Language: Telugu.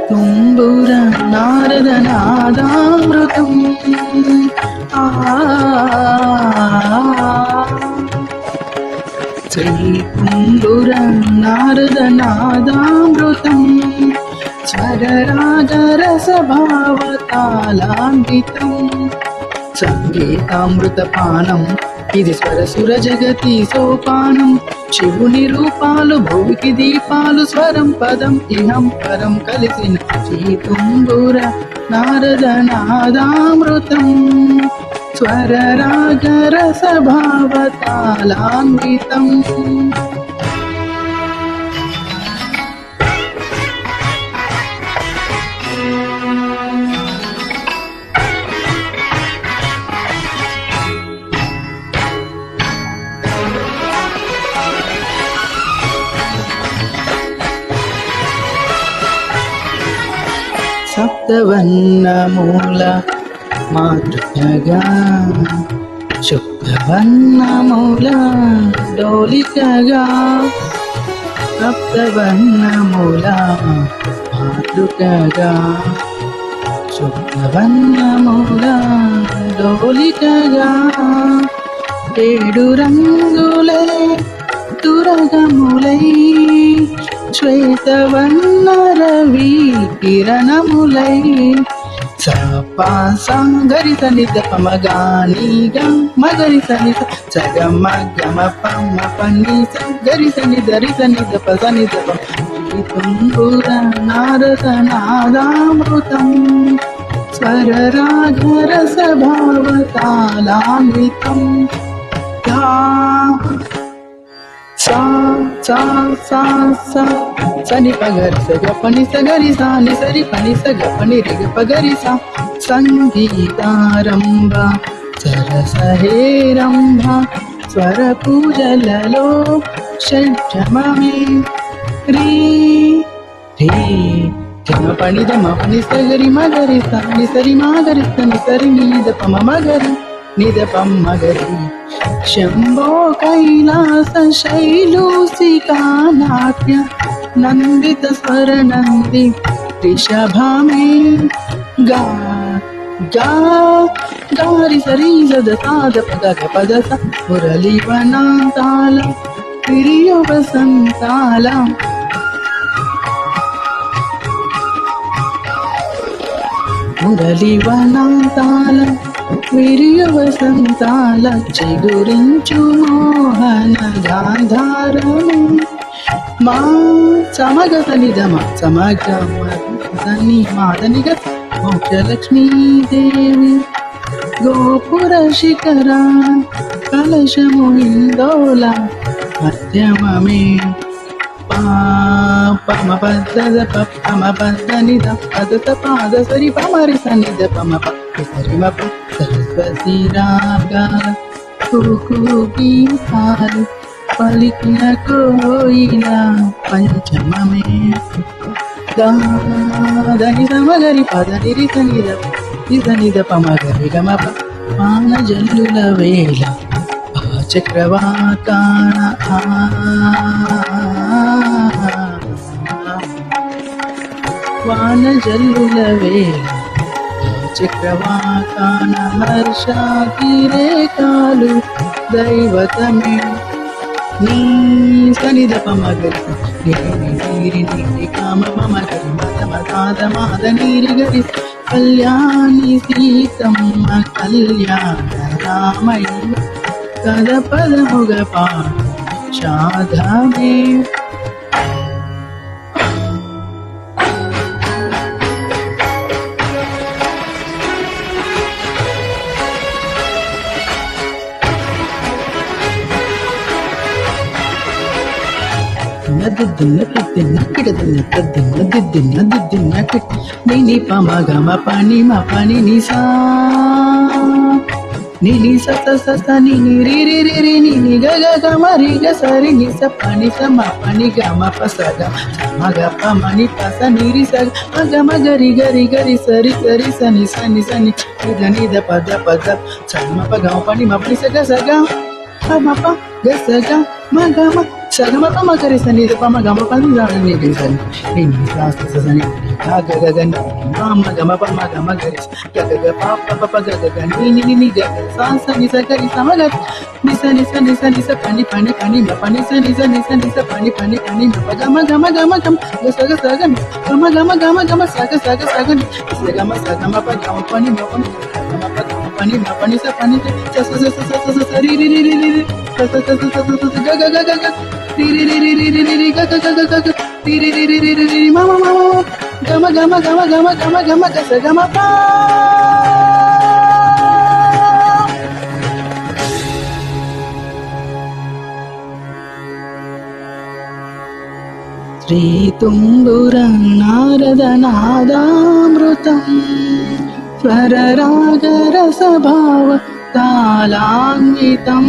తుంబుర నారద నాదామృతం శ్రీ తుంబుర నారద నాదామృతం స్వరరాగరసభావతాళాన్వితం సంగీతామృతపానం ఇది స్వరసుర జగతి సోపానం శివుని రూపాలు భూమికి దీపాలు స్వరం పదం ఇహం పరం కలిసిన శ్రీ తుంబుర నారద నాదామృతం స్వరరాగరసభావతాళాన్వితం సప్తవర్ణమూల మాతృకగా శుద్ధవర్ణమూల డోలికగా సప్తవర్ణమూల మాతృకగా శుద్ధవర్ణమూల డోలికగా ఏడు రంగులే తురగములై శ్వేతవర్ణరవి కిరణములై సపా సంగరి సనిత పమగానిగా మగరి సనిత సగమ గమ పమ పని సగరి సని దరి సనిత పసనిత తుంబుర నారద నాదామృతం స్వరరాగరసభావతాళాన్వితం సా సా సా సా సని పగరి సగ పని సగరి సా ని సరి పని సగ పని రిగ పగరి సా సంగీతారంభ సరసహేరంభ స్వర పూజలలో షడ్జమమే రీ రీ గమ పని దమ పని సగరి మగరి సా ని సరి మాగరి సని సరి నీద పమ మగరి నిద పమ మగరి శంభో కైలాస శైలూసికా నాట్య నందిత స్వర నంది రిషభమే గా గా గారి సరి సద సాద పద పద స మురళి వనాంతాల ప్రియ వసంతాల మురళి వనాంతాల విరియ వసంతాల చిగురించు మోహన గాంధారము మా సమగ సనిధమ సమగ సని మాదనిగ మోక్షలక్ష్మీదేవి గోపుర శిఖర కలశము ఇందోల మధ్యమమే పమ పద పమ పద నిద పద పాద సరి పమరి సనిద పమ సరి మ సరస్వతి రాగా గీతాలు పలికిన కోయిల పంచమమే దని సమగరి పద నిరి సనిద పమగరి గమ పాన జల్లుల వేళ చక్రవాకాన వాన జల్లుల వేళ చక్రవాకాన హర్షాతిరేకాలు దైవతమే నీ సనిద పమగరి నీరి నీరి కామ మమగరి మద మదాద మాద నీరి గరి కళ్యాణి సీతమ్మ కళ్యాణ రామయ్య కద పదముగ పాషాధమే ని పమ గమ పని మ పని నిసా ని సత సత ని రి రి రి రి ని గ గ గ మ రి గ సరి ని స పని స మ పని గ మ ప స గ మ గ ప మ ని ప స ని రి స మ గ మ గ రి సరి సరి స ని ని స ని ద ని ద ప ద స మ ప గ మ ప ని మ ప ని స గ మ ప గ స గ మ గ మ స సగమ పమ కరి సని పమ గమ పని దాని ని సని ని సాస్ సని గ గ గ మమ గమ పమ గమ గరి గ గ గ ప ప గ గ గ ని గ సా సని స గరి సమ గ ని స పని పని పని మ పని స ని స పని పని పని మ గమ గమ గమ గమ గ స గ గమ గమ గమ గమ స గ ని స గమ ప గమ పని మ పని గమ ప గమ పని మ పని స రి రి రి రి రి స గ గ గ గ రి రి రి రి రి రి రి గ గ గ గ గ రి రి రి రి రి రి మ మ మ గమ గమ గమ గమ గమ గమ గ స గమ ప శ్రీతుంబురం నారదనాదామృతం స్వరరాగరసభావ తాళాన్వితం